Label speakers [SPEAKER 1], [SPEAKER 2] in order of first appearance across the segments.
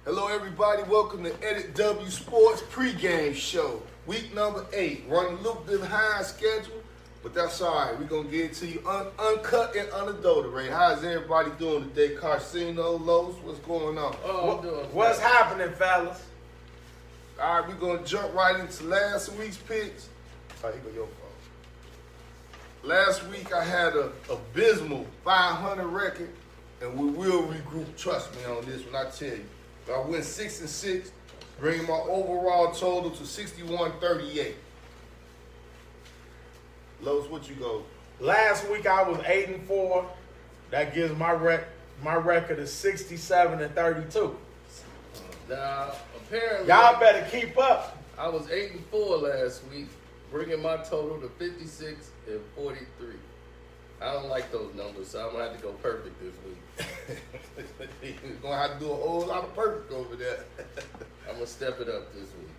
[SPEAKER 1] Hello, everybody. Welcome to Edit W Sports Pregame Show. Week number 8. Running a little bit behind schedule, but that's all right. We're going to get it to you uncut and unadulterated. How's everybody doing today? Carcino, Los, what's going on?
[SPEAKER 2] What's happening, fellas?
[SPEAKER 1] All right, we're going to jump right into last week's picks. All right, here go your phone. Last week, I had an abysmal 500 record, and we will regroup. Trust me on this one, I tell you. I went 6-6, bringing my overall total to 61-38. Los, what you go?
[SPEAKER 2] Last week I was 8-4. That gives my record is 67-32.
[SPEAKER 3] Now, apparently,
[SPEAKER 2] y'all better keep up.
[SPEAKER 3] I was 8-4 last week, bringing my total to 56-43. I don't like those numbers, so I'm gonna have to go perfect this week.
[SPEAKER 1] You're gonna have to do a whole lot of perfect over there.
[SPEAKER 3] I'm gonna step it up this week.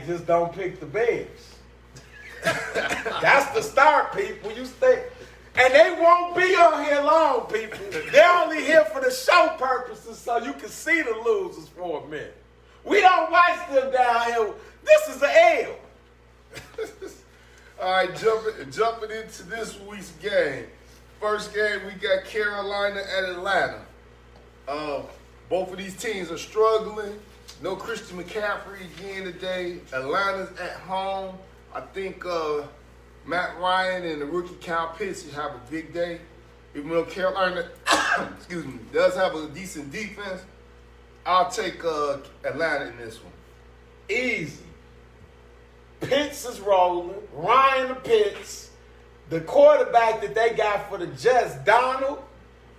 [SPEAKER 2] Just don't pick the Bears. That's the start, people. You stay, and they won't be on here long, people. They're only here for the show purposes, so you can see the losers for a minute. We don't watch them down here. This is an L.
[SPEAKER 1] All right, jumping into this week's game. First game, we got Carolina at Atlanta. Both of these teams are struggling. No Christian McCaffrey again today. Atlanta's at home. I think Matt Ryan and the rookie Kyle Pitts have a big day. Even though Carolina, does have a decent defense, I'll take Atlanta in this one.
[SPEAKER 2] Easy. Pitts is rolling. Ryan the Pitts. The quarterback that they got for the Jets, Donald,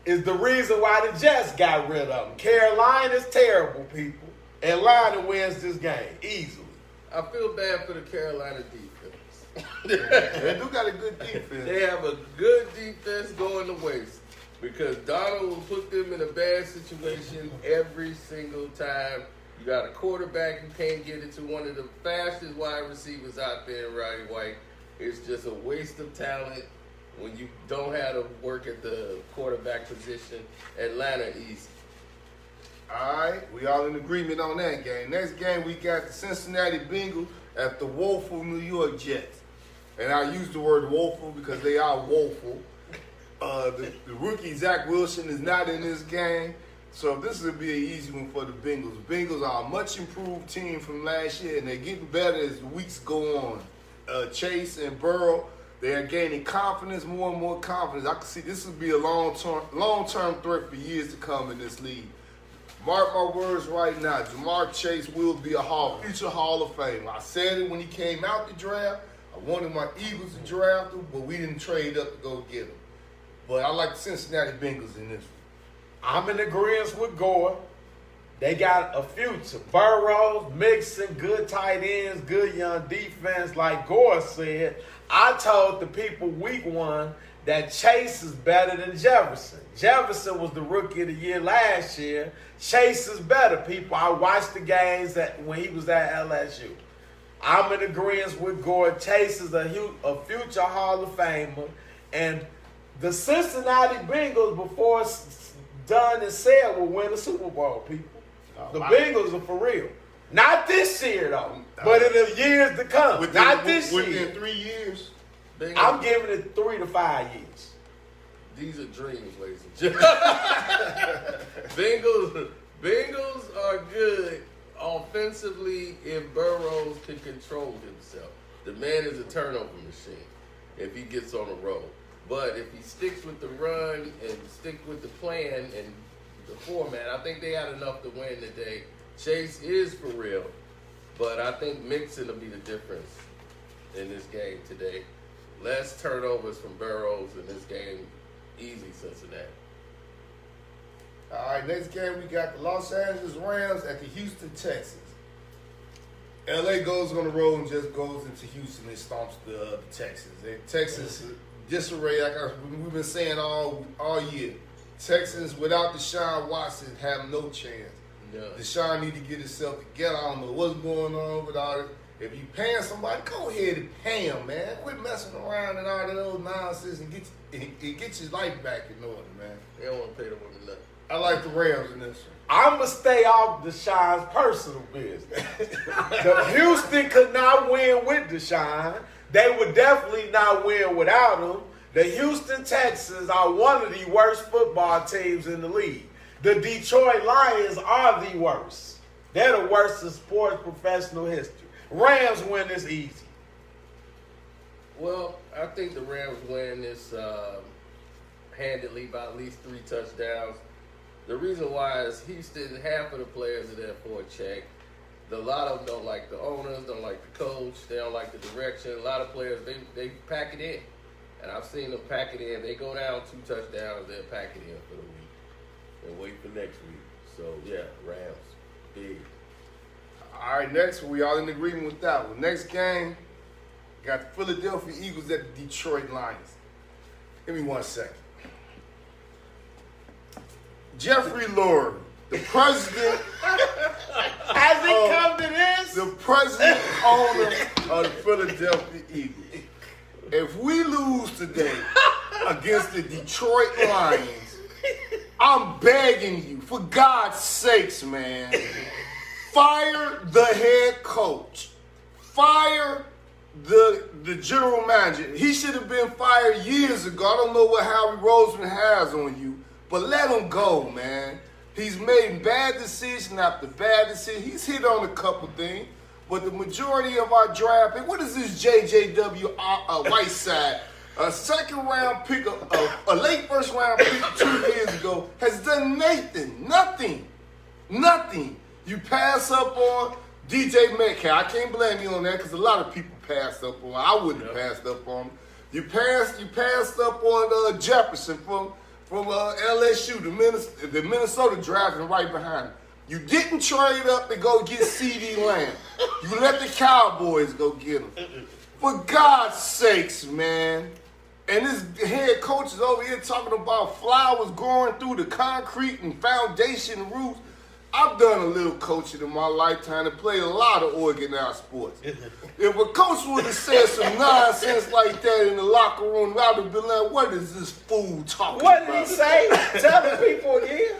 [SPEAKER 2] is the reason why the Jets got rid of him. Carolina's terrible, people. Atlanta wins this game easily.
[SPEAKER 3] I feel bad for the Carolina defense.
[SPEAKER 1] They do got a good defense.
[SPEAKER 3] They have a good defense going to waste because Donald will put them in a bad situation every single time. You got a quarterback who can't get it to one of the fastest wide receivers out there, Roddy White. It's just a waste of talent when you don't have to work at the quarterback position. Atlanta easy.
[SPEAKER 1] All right, we all in agreement on that game. Next game, we got the Cincinnati Bengals at the woeful New York Jets. And I use the word woeful because they are woeful. The rookie Zach Wilson is not in this game. So this will be an easy one for the Bengals. The Bengals are a much improved team from last year, and they're getting better as the weeks go on. Chase and Burrow, they are gaining confidence, more and more confidence. I can see this will be a long-term threat for years to come in this league. Mark my words right now, Jamar Chase will be a future Hall of Fame. I said it when he came out the draft. I wanted my Eagles to draft him, but we didn't trade up to go get him. But I like the Cincinnati Bengals in this one.
[SPEAKER 2] I'm in agreement with Gore. They got a future. Burrows, Mixon, good tight ends, good young defense. Like Gore said, I told the people week 1 that Chase is better than Jefferson. Jefferson was the rookie of the year last year. Chase is better, people. I watched the games when he was at LSU. I'm in agreement with Gore. Chase is a future Hall of Famer. And the Cincinnati Bengals, before it's done and said, will win the Super Bowl, people. The Bengals are for real. Not this year, though, but in the years to come.
[SPEAKER 1] Within 3 years.
[SPEAKER 3] Bengals,
[SPEAKER 2] I'm giving it 3 to 5 years.
[SPEAKER 3] These are dreams, ladies and gentlemen. Bengals are good offensively if Burrows can control himself. The man is a turnover machine if he gets on a roll. But if he sticks with the run and stick with the plan and the format, I think they had enough to win today. Chase is for real, but I think Mixon will be the difference in this game today. Less turnovers from Burrows in this game. Easy, Cincinnati.
[SPEAKER 1] All right, next game we got the Los Angeles Rams at the Houston Texans. LA goes on the road and just goes into Houston and stomps the Texans. Texans disarray, like we've been saying all year. Texans without Deshaun Watson have no chance.
[SPEAKER 3] No.
[SPEAKER 1] Deshaun need to get himself together. I don't know what's going on with all it. If you paying somebody, go ahead and pay him, man. Quit messing around and all that old nonsense and get your life back in order, man.
[SPEAKER 3] They don't want to pay the women nothing.
[SPEAKER 1] I like the Rams in this one.
[SPEAKER 2] I'm going to stay off Deshaun's personal business. The Houston could not win with Deshaun. They would definitely not win without him. The Houston Texans are one of the worst football teams in the league. The Detroit Lions are the worst. They're the worst in sports professional history. Rams win this easy.
[SPEAKER 3] Well, I think the Rams win this handedly by at least 3 touchdowns. The reason why is Houston, half of the players are there for a check. A lot of them don't like the owners, don't like the coach, they don't like the direction. A lot of players, they pack it in. And I've seen them pack it in. They go down 2 touchdowns, they'll pack it in for the week and wait for next week. So, yeah, Rams, big.
[SPEAKER 1] All right, next we all in agreement with that one. Next game, got the Philadelphia Eagles at the Detroit Lions. Give me 1 second. Jeffrey Lurie, the president.
[SPEAKER 2] Has it come to this?
[SPEAKER 1] The president owner of the Philadelphia Eagles. If we lose today against the Detroit Lions, I'm begging you, for God's sakes, man, fire the head coach. Fire the general manager. He should have been fired years ago. I don't know what Howie Roseman has on you, but let him go, man. He's made bad decision after bad decision. He's hit on a couple things, but the majority of our draft pick, what is this JJW Whiteside? A second round pick, a late first round pick 2 years ago, has done nothing. You pass up on DJ Metcalf. I can't blame you on that because a lot of people passed up on. I wouldn't have passed up on him. You passed up on Jefferson from LSU, the Minnesota drafting right behind him. You didn't trade up to go get CD Lamb. You let the Cowboys go get him. For God's sakes, man. And this head coach is over here talking about flowers growing through the concrete and foundation roots. I've done a little coaching in my lifetime and played a lot of organized sports. If a coach would have said some nonsense like that in the locker room, I would have been like, what is this fool talking
[SPEAKER 2] What
[SPEAKER 1] about?
[SPEAKER 2] did he say? Tell the people again.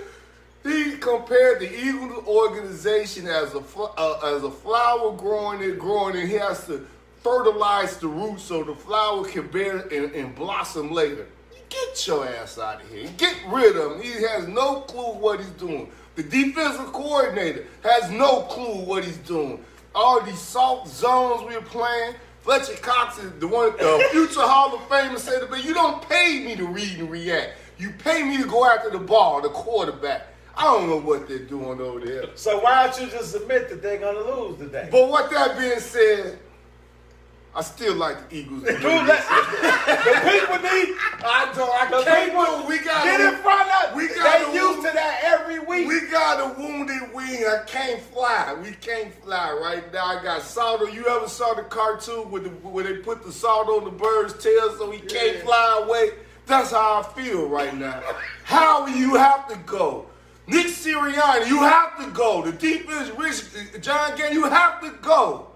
[SPEAKER 1] He compared the Eagles organization as a flower growing and he has to fertilize the roots so the flower can bear and blossom later. Get your ass out of here. Get rid of him. He has no clue what he's doing. The defensive coordinator has no clue what he's doing. All these soft zones we're playing. Fletcher Cox is the one, the future Hall of Famer said, but you don't pay me to read and react. You pay me to go after the ball, the quarterback. I don't know what they're doing over there.
[SPEAKER 2] So why don't you just admit that they're going to lose today?
[SPEAKER 1] But what that being said, I still like the Eagles.
[SPEAKER 2] The people need. We got get in front of. They used to that every week.
[SPEAKER 1] We got a wounded wing. I can't fly. We can't fly right now. I got salt. You ever saw the cartoon where they put the salt on the bird's tail so he can't fly away? That's how I feel right now. Howie, you have to go. Nick Sirianni, you have to go. The defense, Rich, John Gann, you have to go.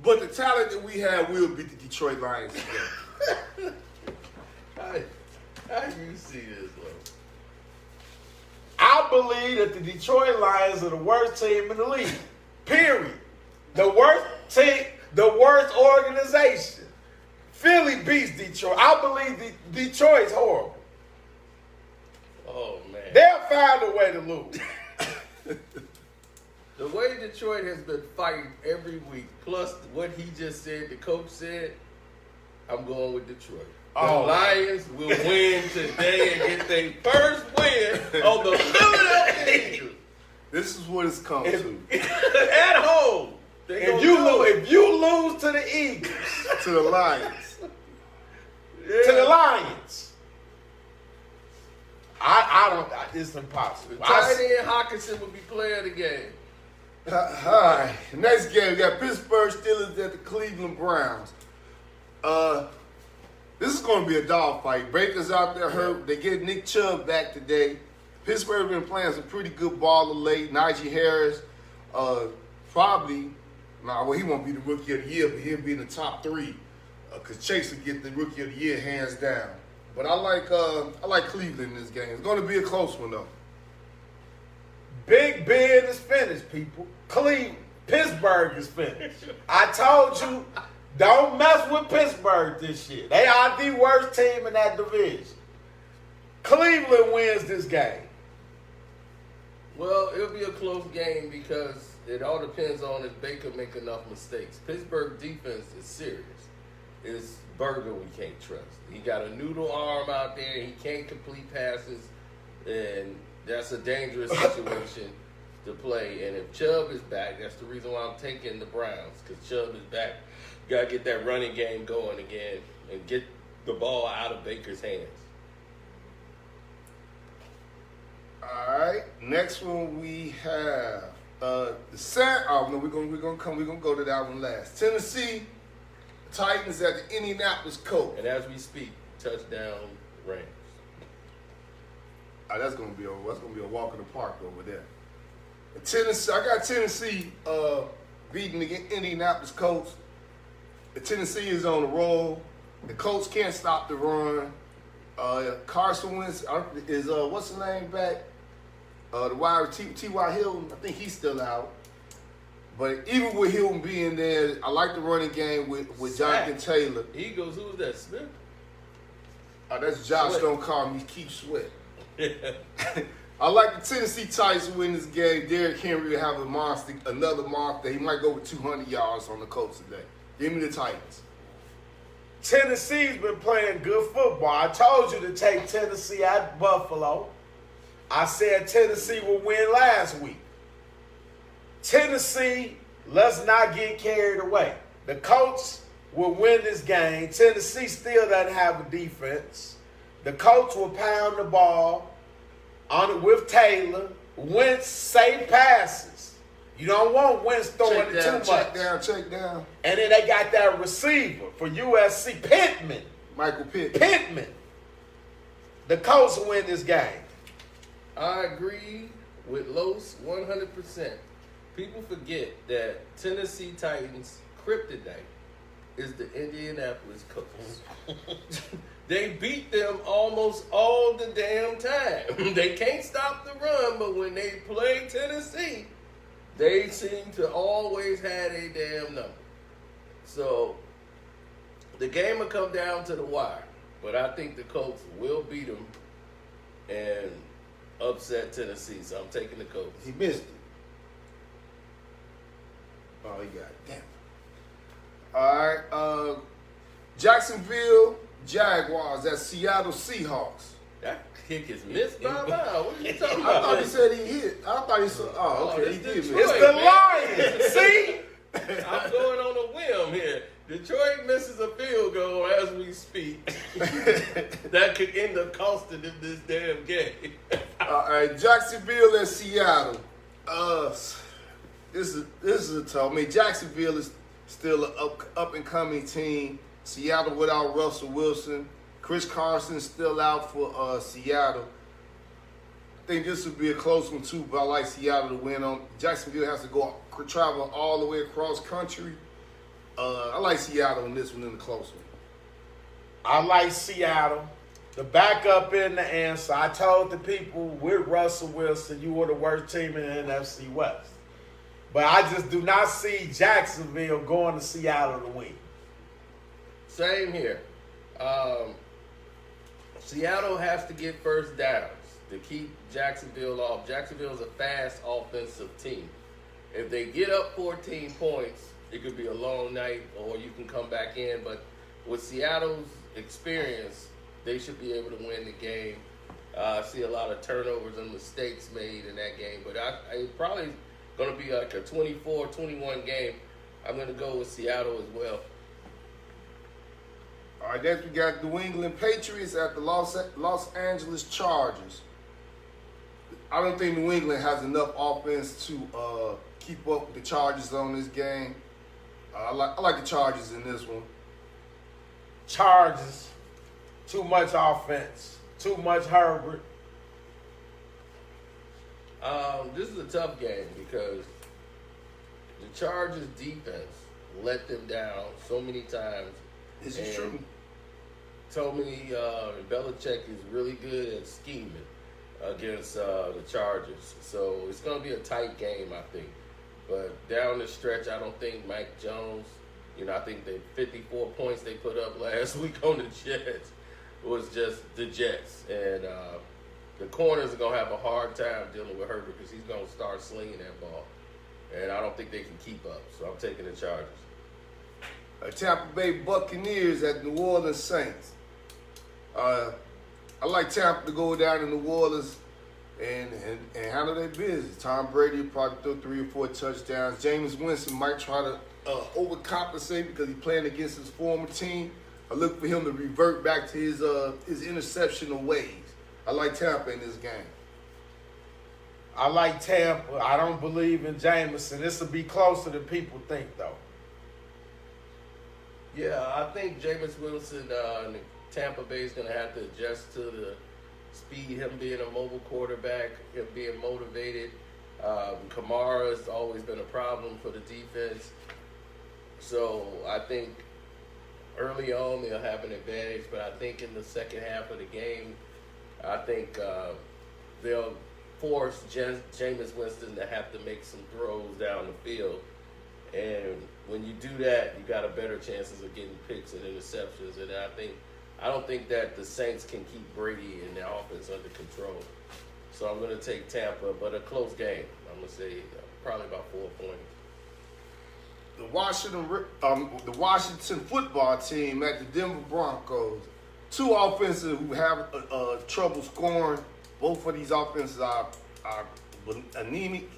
[SPEAKER 1] But the talent that we have will beat the Detroit Lions again.
[SPEAKER 3] How do you see this, though?
[SPEAKER 2] I believe that the Detroit Lions are the worst team in the league. Period. The worst team, the worst organization. Philly beats Detroit. I believe Detroit's horrible.
[SPEAKER 3] Oh, man.
[SPEAKER 2] They'll find a way to lose.
[SPEAKER 3] The way Detroit has been fighting every week, plus what he just said, the coach said, I'm going with Detroit. The Lions will win today and get their first win on the Philadelphia Eagles.
[SPEAKER 1] This is what it's come to.
[SPEAKER 3] At home.
[SPEAKER 2] If you lose to the Eagles,
[SPEAKER 1] To the Lions.
[SPEAKER 2] to the Lions, I don't. It's impossible.
[SPEAKER 3] Tight end Hawkinson will be player of the game.
[SPEAKER 1] All right. Next game, we got Pittsburgh Steelers at the Cleveland Browns. This is going to be a dogfight. Baker's out there hurt. They get Nick Chubb back today. Pittsburgh been playing some pretty good ball of late. Najee Harris, probably, he won't be the Rookie of the Year, but he'll be in the top 3 because Chase will get the Rookie of the Year hands down. But I like Cleveland in this game. It's going to be a close one, though.
[SPEAKER 2] Big Ben is finished, people. Pittsburgh is finished. I told you, don't mess with Pittsburgh this year. They are the worst team in that division. Cleveland wins this game.
[SPEAKER 3] Well, it'll be a close game because it all depends on if Baker make enough mistakes. Pittsburgh defense is serious. It's Burger we can't trust. He got a noodle arm out there. He can't complete passes, and that's a dangerous situation to play. And if Chubb is back, that's the reason why I'm taking the Browns, because Chubb is back. Got to get that running game going again and get the ball out of Baker's hands.
[SPEAKER 1] All right. Next one we have the we're gonna go to that one last. Tennessee Titans at the Indianapolis Colts.
[SPEAKER 3] And as we speak, touchdown Rams.
[SPEAKER 1] That's gonna be a walk in the park over there. And Tennessee, I got Tennessee beating the Indianapolis Colts. The Tennessee is on the roll. The Colts can't stop the run. Carson Wentz is what's the name back? The wide T.Y. Hilton. I think he's still out. But even with Hilton being there, I like the running game with Jonathan Taylor.
[SPEAKER 3] Eagles, who was that? Smith?
[SPEAKER 1] That's Josh.
[SPEAKER 3] Sweat.
[SPEAKER 1] Don't call me Keith Sweat. I like the Tennessee Titans win this game. Derrick Henry will have another monster. He might go with 200 yards on the Colts today. Give me the Titans.
[SPEAKER 2] Tennessee's been playing good football. I told you to take Tennessee at Buffalo. I said Tennessee will win last week. Tennessee, let's not get carried away. The Colts will win this game. Tennessee still doesn't have a defense. The Colts will pound the ball on it with Taylor. Wentz safe passes. You don't want Wentz throwing it too much.
[SPEAKER 1] Check down.
[SPEAKER 2] And then they got that receiver for USC, Pittman.
[SPEAKER 1] Michael Pittman.
[SPEAKER 2] The Colts will win this game.
[SPEAKER 3] I agree with Los 100%. People forget that Tennessee Titans kryptonite is the Indianapolis Colts. They beat them almost all the damn time. They can't stop the run, but when they play Tennessee, they seem to always have a damn number. So the game will come down to the wire, but I think the Colts will beat them and upset Tennessee. So I'm taking the Colts.
[SPEAKER 1] He missed it. Oh, he got it. Damn. All right. Jacksonville Jaguars at Seattle Seahawks.
[SPEAKER 3] That kick is missed by now. What are you talking
[SPEAKER 1] I
[SPEAKER 3] about?
[SPEAKER 1] thought he said he hit. I thought he said, okay, he did miss.
[SPEAKER 2] It's the Lions. See?
[SPEAKER 3] I'm going on a whim here. Detroit misses a field goal as we speak. That could end up costing them this damn game.
[SPEAKER 1] All right, Jacksonville and Seattle. This is a tough. I mean, Jacksonville is still an up and coming team. Seattle without Russell Wilson. Chris Carson's still out for Seattle. I think this would be a close one too, but I like Seattle to win on. Jacksonville has to travel all the way across country. I like Seattle in this one in the close one.
[SPEAKER 2] I like Seattle. The backup in the answer. I told the people with Russell Wilson, you were the worst team in the NFC West. But I just do not see Jacksonville going to Seattle to win.
[SPEAKER 3] Same here. Seattle has to get first downs to keep Jacksonville off. Jacksonville's a fast offensive team. If they get up 14 points, it could be a long night or you can come back in. But with Seattle's experience, they should be able to win the game. I see a lot of turnovers and mistakes made in that game. But I probably going to be like a 24-21 game. I'm going to go with Seattle as well.
[SPEAKER 1] All right, next we got the New England Patriots at the Los Angeles Chargers. I don't think New England has enough offense to keep up with the Chargers on this game. I like the Chargers in this one.
[SPEAKER 2] Chargers, too much offense, too much Herbert.
[SPEAKER 3] This is a tough game because the Chargers defense let them down so many times.
[SPEAKER 1] This is true.
[SPEAKER 3] Belichick is really good at scheming. against the Chargers. So it's going to be a tight game, I think. But down the stretch, I don't think Mike Jones, I think the 54 points they put up last week on the Jets was just the Jets. And the corners are going to have a hard time dealing with Herbert because he's going to start slinging that ball. And I don't think they can keep up. So I'm taking the Chargers.
[SPEAKER 1] Tampa Bay Buccaneers at New Orleans Saints. I like Tampa to go down to New Orleans and handle their business. Tom Brady will probably throw 3 or 4 touchdowns. Jameis Winston might try to overcompensate because he's playing against his former team. I look for him to revert back to his interceptional ways. I like Tampa in this game.
[SPEAKER 2] I like Tampa. I don't believe in Jameson. This will be closer than people think, though.
[SPEAKER 3] Yeah, I think Jameis Winston and Tampa Bay is going to have to adjust to the speed, him being a mobile quarterback, him being motivated. Kamara has always been a problem for the defense. So I think early on they'll have an advantage, but I think in the second half of the game, I think they'll force Jameis Winston to have to make some throws down the field. And when you do that, you got a better chances of getting picks and interceptions. And I don't think that the Saints can keep Brady and their offense under control. So I'm going to take Tampa, but a close game. I'm going to say probably about 4 points.
[SPEAKER 1] The Washington football team at the Denver Broncos. 2 offenses who have trouble scoring. Both of these offenses are anemic.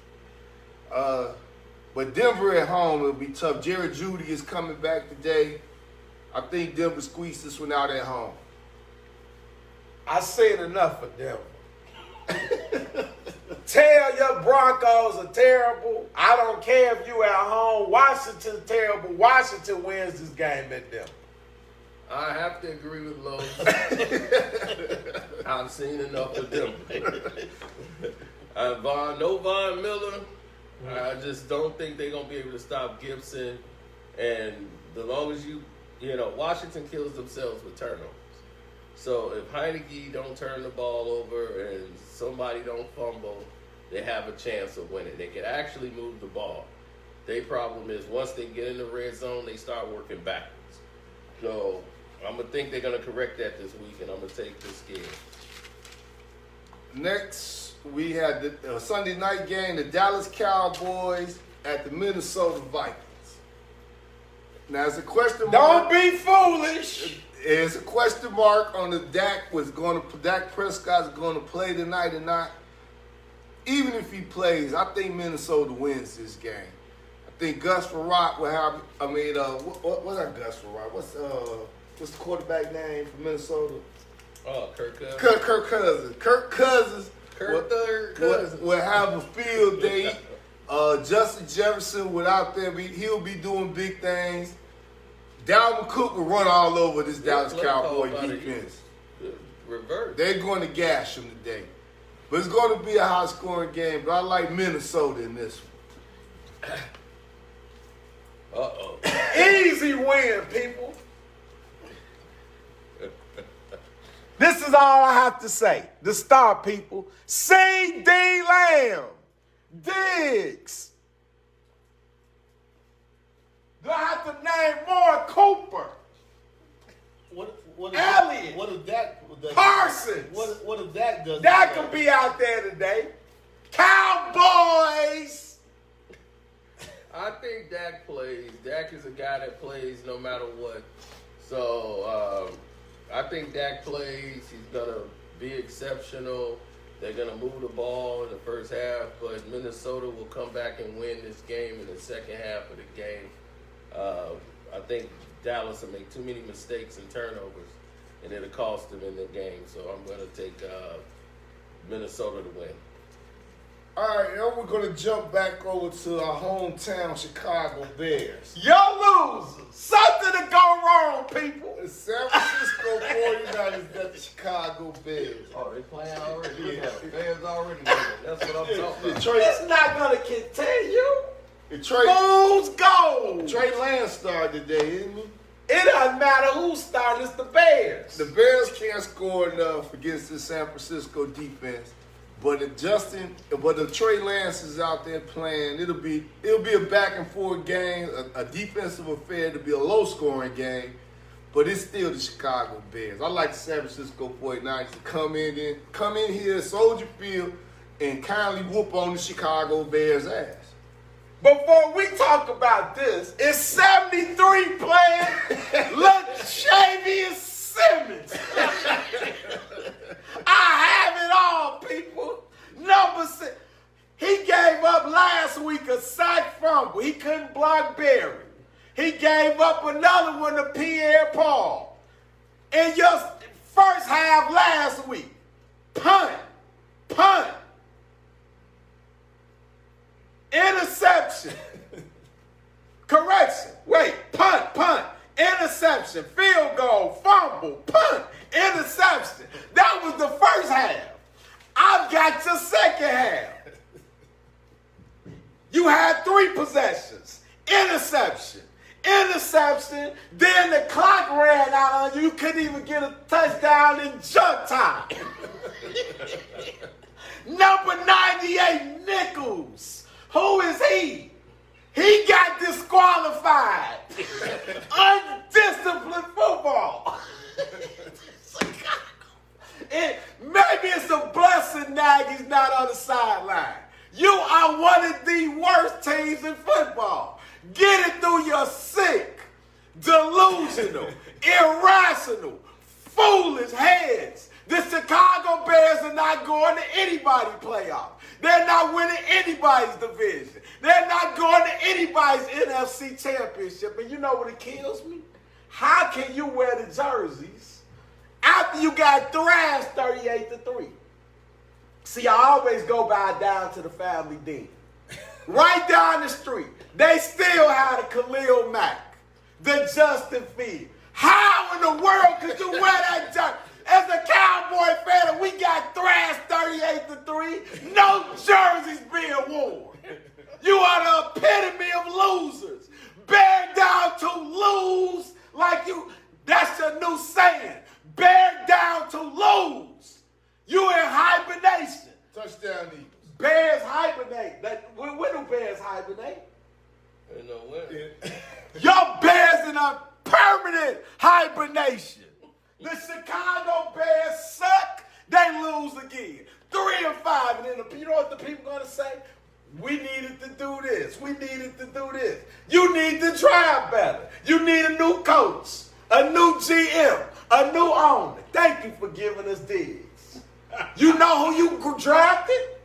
[SPEAKER 1] But Denver at home, it'll be tough. Jerry Jeudy is coming back today. I think Denver squeezed this one out at home.
[SPEAKER 2] I said enough for Denver. Tell your Broncos are terrible. I don't care if you at home. Washington's terrible. Washington wins this game at Denver.
[SPEAKER 3] I have to agree with Lowe's. I've seen enough of them. No Von Miller. I just don't think they're going to be able to stop Gibson. And the long as Washington kills themselves with turnovers. So if Heineke don't turn the ball over and somebody don't fumble, they have a chance of winning. They can actually move the ball. Their problem is once they get in the red zone, they start working backwards. So I'm going to think they're going to correct that this week, and I'm going to take this game.
[SPEAKER 1] Next, we had the Sunday night game, the Dallas Cowboys at the Minnesota Vikings. Now, it's a question mark.
[SPEAKER 2] Don't be foolish.
[SPEAKER 1] It's a question mark on the Dak Prescott's going to play tonight or not. Even if he plays, I think Minnesota wins this game. I think Gus Frerotte will have. What's that Gus Frerotte? What's the quarterback name for Minnesota?
[SPEAKER 3] Oh, Kirk Cousins.
[SPEAKER 1] Kirk Cousins. Will have a field day. Justin Jefferson will out there. He'll be doing big things. Dalvin Cook will run all over this Dallas Cowboy defense.
[SPEAKER 3] Reverse.
[SPEAKER 1] They're going to gash him today. But it's going to be a high-scoring game. But I like Minnesota in this one.
[SPEAKER 3] Uh-oh.
[SPEAKER 2] Easy win, people. This is all I have to say. The star people. C.D. Lamb. Diggs. Do I have to name more? Cooper?
[SPEAKER 4] What
[SPEAKER 2] Elliott.
[SPEAKER 4] What if that?
[SPEAKER 2] Parsons.
[SPEAKER 4] What if that does?
[SPEAKER 2] That could be out there today. Cowboys.
[SPEAKER 3] I think Dak plays. Dak is a guy that plays no matter what. So I think Dak plays. He's going to be exceptional. They're going to move the ball in the first half, but Minnesota will come back and win this game in the second half of the game. I think Dallas will make too many mistakes and turnovers, and it'll cost them in the game. So I'm going to take Minnesota to win.
[SPEAKER 1] All right, now we're going to jump back over to our hometown Chicago Bears.
[SPEAKER 2] Y'all losers. Something to go wrong, people.
[SPEAKER 1] The San Francisco 49ers got the Chicago Bears.
[SPEAKER 3] Oh, they playing already? Yeah. Bears already winning. That's what I'm talking about.
[SPEAKER 2] It's not going to continue.
[SPEAKER 1] Trey
[SPEAKER 2] Fools go.
[SPEAKER 1] Trey Lance started today, isn't he?
[SPEAKER 2] It doesn't matter who started. It's the Bears.
[SPEAKER 1] The Bears can't score enough against the San Francisco defense. But if Trey Lance is out there playing, it'll be a back and forth game, a defensive affair. It'll be a low scoring game, but it's still the Chicago Bears. I like the San Francisco 49ers to come in here at Soldier Field, and kindly whoop on the Chicago Bears' ass.
[SPEAKER 2] Before we talk about this, it's 73 playing LaChavious Simmons. I have it all, people. Number 6. He gave up last week a sack fumble. He couldn't block Barry. He gave up another one to Pierre Paul. In your first half last week, punt, interception, correction, punt, interception, field goal, fumble, punt, interception. That was the first half. I've got your second half. You had 3 possessions. Interception, then the clock ran out on you. You couldn't even get a touchdown in junk time. Number 98, Nichols. Who is he? He got disqualified. Undisciplined football. Maybe it's a blessing Nagy's not on the sideline. You are one of the worst teams in football. Get it through your sick, delusional, irrational, foolish heads. The Chicago Bears are not going to anybody's playoff. They're not winning anybody's division. They're not going to anybody's NFC championship. And you know what it kills me? How can you wear the jerseys after you got thrashed 38-3? See, I always go down to the family den. Right down the street. They still had a Khalil Mack, the Justin Fields. How in the world could you wear that jersey? As a Cowboy fan, we got thrashed 38-3. No jerseys being worn. You are the epitome of losers. Bear down to lose like you. That's your new saying. Bear down to lose. You in hibernation.
[SPEAKER 1] Touchdown Eagles.
[SPEAKER 2] Bears hibernate. When do Bears hibernate?
[SPEAKER 3] You know when?
[SPEAKER 2] Your Bears in a permanent hibernation. The Chicago Bears suck. They lose again. 3-5. And then you know what the people going to say? We needed to do this. We needed to do this. You need to try better. You need a new coach, a new GM, a new owner. Thank you for giving us Diggs. You know who you drafted?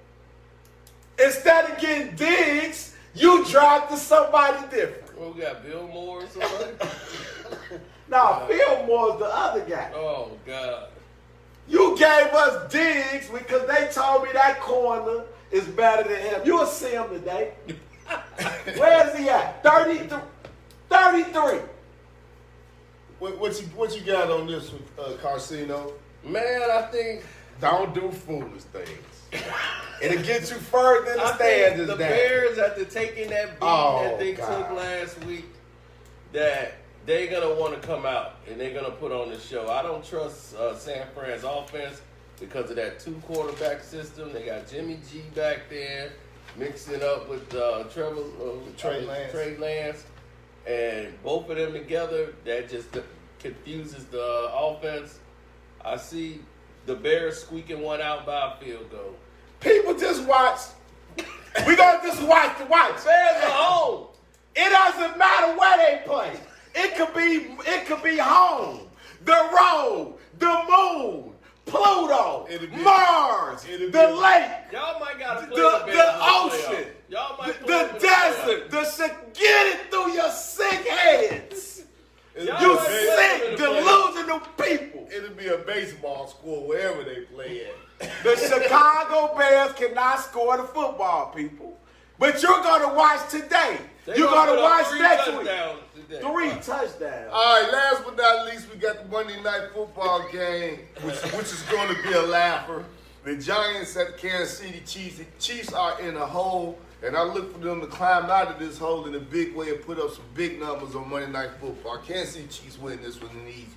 [SPEAKER 2] Instead of getting Diggs, you drafted somebody different.
[SPEAKER 3] Well, we got Bill Moore or somebody?
[SPEAKER 2] No, Phil Moore's the other guy.
[SPEAKER 3] Oh, God.
[SPEAKER 2] You gave us Diggs because they told me that corner is better than him. You will see him today. Where is he at? 33.
[SPEAKER 1] What you got on this one, Carcino?
[SPEAKER 3] Man, I think
[SPEAKER 2] Don't do foolish things. It'll get you further in the standards.
[SPEAKER 3] The Bears, after taking that beat that they took last week, that they're going to want to come out and they're going to put on the show. I don't trust San Fran's offense because of that 2-quarterback system. They got Jimmy G back there mixing up with Trey Lance. And both of them together, that just confuses the offense. I see the Bears squeaking one out by a field goal.
[SPEAKER 2] People just watch. We're going to just watch.
[SPEAKER 3] Bears are home.
[SPEAKER 2] It doesn't matter where they play. It could be home, the road, the moon, Pluto, Mars, the lake,
[SPEAKER 3] Y'all might gotta play
[SPEAKER 2] the ocean,
[SPEAKER 3] Y'all might
[SPEAKER 2] the desert. Get it through your sick heads. You sick, delusional people.
[SPEAKER 1] It'll be a baseball score wherever they play at.
[SPEAKER 2] The Chicago Bears cannot score the football, people. But you're going to watch today. You're going to watch next week. 3 touchdowns.
[SPEAKER 1] All right, last but not least, we got the Monday Night Football game, which is going to be a laugher. The Giants at the Kansas City Chiefs. The Chiefs are in a hole, and I look for them to climb out of this hole in a big way and put up some big numbers on Monday Night Football. Kansas City Chiefs win this one in an easy one.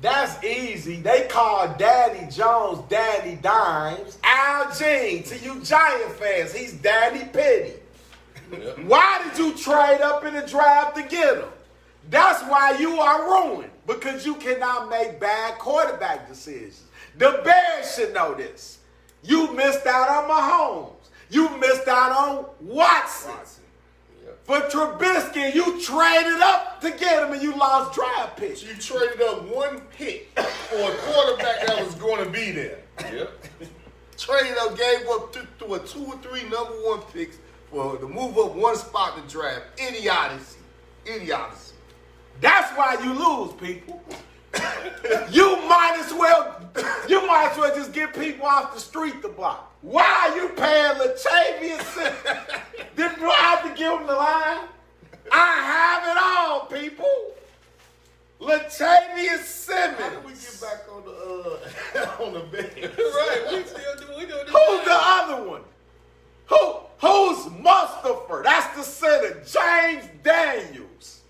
[SPEAKER 2] That's easy. They call Daddy Jones Daddy Dimes. Al Jean, to you Giant fans, he's Daddy Petty.
[SPEAKER 3] Yep.
[SPEAKER 2] Why did you trade up in the draft to get him? That's why you are ruined, because you cannot make bad quarterback decisions. The Bears should know this. You missed out on Mahomes. You missed out on Watson.
[SPEAKER 3] Yep.
[SPEAKER 2] For Trubisky, you traded up to get him and you lost draft picks.
[SPEAKER 1] You traded up one pick for a quarterback that was going to be there.
[SPEAKER 3] Yep.
[SPEAKER 1] Traded up, gave up to a 2 or 3 number 1 picks for to move up one spot to draft. Idiocy.
[SPEAKER 2] That's why you lose, people. You might as well just get people off the street to block. Why are you paying Latavius Simmons? Didn't I have to give him the line? I have it all, people. Latavius Simmons.
[SPEAKER 1] How do we get back on the bench?
[SPEAKER 3] Right. We doing this.
[SPEAKER 2] Who's the other one? Who's Mustafa? That's the center. James Daniels.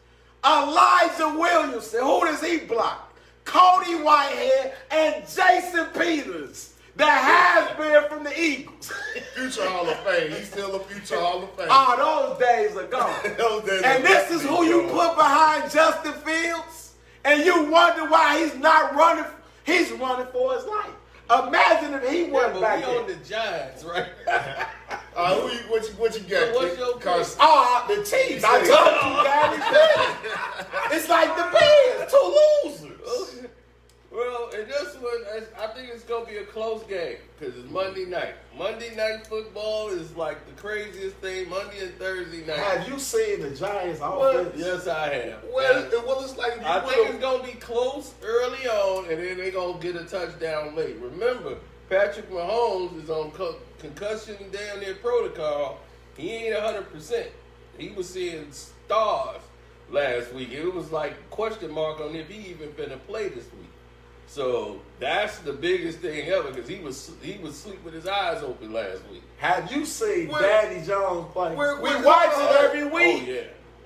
[SPEAKER 2] Elijah Williamson. Who does he block? Cody Whitehead and Jason Peters. The has-been from the Eagles.
[SPEAKER 1] Future Hall of Fame. He's still a future Hall of Fame.
[SPEAKER 2] Oh, those days are gone.
[SPEAKER 1] Those days
[SPEAKER 2] And
[SPEAKER 1] are
[SPEAKER 2] this is who you put behind Justin Fields? And you wonder why he's not running. He's running for his life. Imagine if he wasn't back
[SPEAKER 3] we
[SPEAKER 2] there.
[SPEAKER 3] on the Giants, right?
[SPEAKER 1] What you got?
[SPEAKER 3] So what's your pick?
[SPEAKER 2] The Chiefs. I told you, Daddy. It's like the Bears, 2 losers.
[SPEAKER 3] Well, in this one, I think it's going to be a close game because it's Monday night. Monday night football is like the craziest thing, Monday and Thursday night.
[SPEAKER 2] Have you seen the Giants offense?
[SPEAKER 3] Yes, I have.
[SPEAKER 1] Well, it's like
[SPEAKER 3] I think it's going to be close early on, and then they're going to get a touchdown late. Remember, Patrick Mahomes is on concussion down there protocol. He ain't 100%. He was seeing stars last week. It was like question mark on if he even finna play this week. So that's the biggest thing ever because he was sleep with his eyes open last week.
[SPEAKER 2] Have you seen
[SPEAKER 1] Where-
[SPEAKER 2] Daddy Jones play?
[SPEAKER 1] where-
[SPEAKER 2] We watch it every week.
[SPEAKER 3] Oh yeah,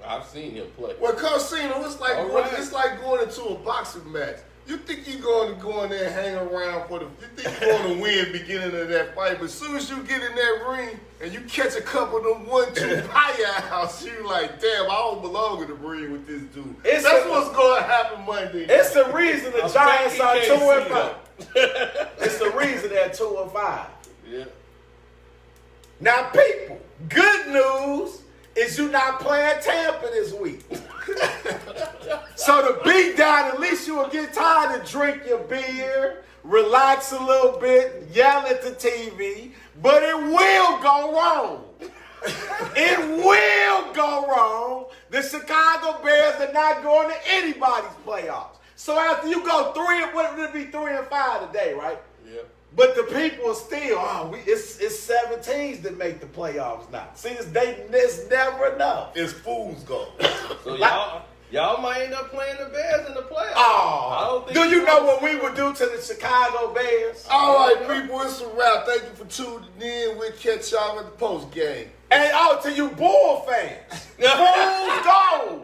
[SPEAKER 3] I've seen him play.
[SPEAKER 1] Well, Casino, it's like
[SPEAKER 3] All
[SPEAKER 1] going,
[SPEAKER 3] right.
[SPEAKER 1] it's like going into a boxing match. You think you're going to go in there and hang around you think you're going to win beginning of that fight, but as soon as you get in that ring and you catch a couple of them 1-2 buyouts, you like, damn, I don't belong in the ring with this dude. That's what's going to happen Monday.
[SPEAKER 2] It's the reason the Giants are 2-5.
[SPEAKER 3] It's
[SPEAKER 2] It's the reason they're 2-5.
[SPEAKER 3] yeah.
[SPEAKER 2] Now, people, good news is you not playing Tampa this week. So to beat down, at least you will get time to drink your beer, relax a little bit, yell at the TV, but it will go wrong. It will go wrong. The Chicago Bears are not going to anybody's playoffs. So after you go 3-5 today, right?
[SPEAKER 3] Yeah.
[SPEAKER 2] But the people are still, it's 17s that make the playoffs now. See, it's never enough.
[SPEAKER 1] It's fool's gold.
[SPEAKER 3] So y'all might end up playing the Bears in the playoffs. I
[SPEAKER 2] Oh,
[SPEAKER 3] don't think
[SPEAKER 2] do you know what we would do to the Chicago Bears?
[SPEAKER 1] All right, people, it's a wrap. Thank you for tuning in. We'll catch y'all at the post game.
[SPEAKER 2] And to you Bull fans, Bulls go.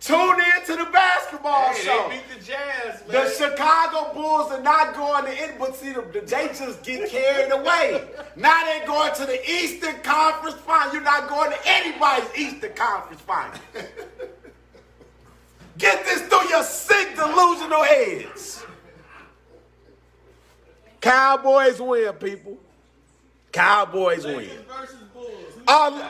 [SPEAKER 2] Tune in to the basketball show.
[SPEAKER 3] They beat the Jazz, man.
[SPEAKER 2] The Chicago Bulls are not going to it, but see, they just get carried away. Now they're going to the Eastern Conference Final. You're not going to anybody's Eastern Conference Final. Get this through your sick, delusional heads. Cowboys win, people. Cowboys win.
[SPEAKER 3] Lakers versus Bulls.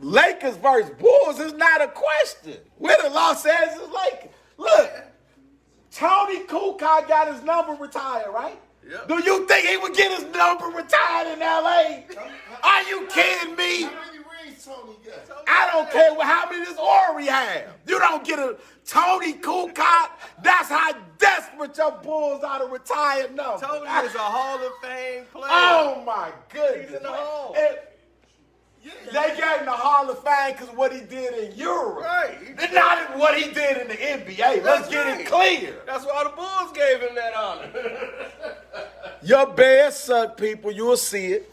[SPEAKER 2] Lakers versus Bulls is not a question. We're the Los Angeles Lakers. Look, Tony Kukoc got his number retired, right?
[SPEAKER 3] Yep.
[SPEAKER 2] Do you think he would get his number retired in L.A.? Are you kidding me?
[SPEAKER 1] How many rings Tony got?
[SPEAKER 2] I don't care how many does Ori have. You don't get a Tony Kukoc. That's how desperate your Bulls are to retire number.
[SPEAKER 3] Tony is a Hall of Fame player.
[SPEAKER 2] Oh, my goodness.
[SPEAKER 3] He's in the Hall.
[SPEAKER 2] They gave him the Hall of Fame because of what he did in Europe.
[SPEAKER 3] Right.
[SPEAKER 2] Not what he did in the NBA. Let's get it clear.
[SPEAKER 3] That's why the Bulls gave him that honor.
[SPEAKER 2] Your Bears suck, people. You'll see it.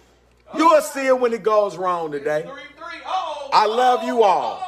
[SPEAKER 2] You'll see it when it goes wrong today.
[SPEAKER 3] 3-3. Oh.
[SPEAKER 2] I love you all.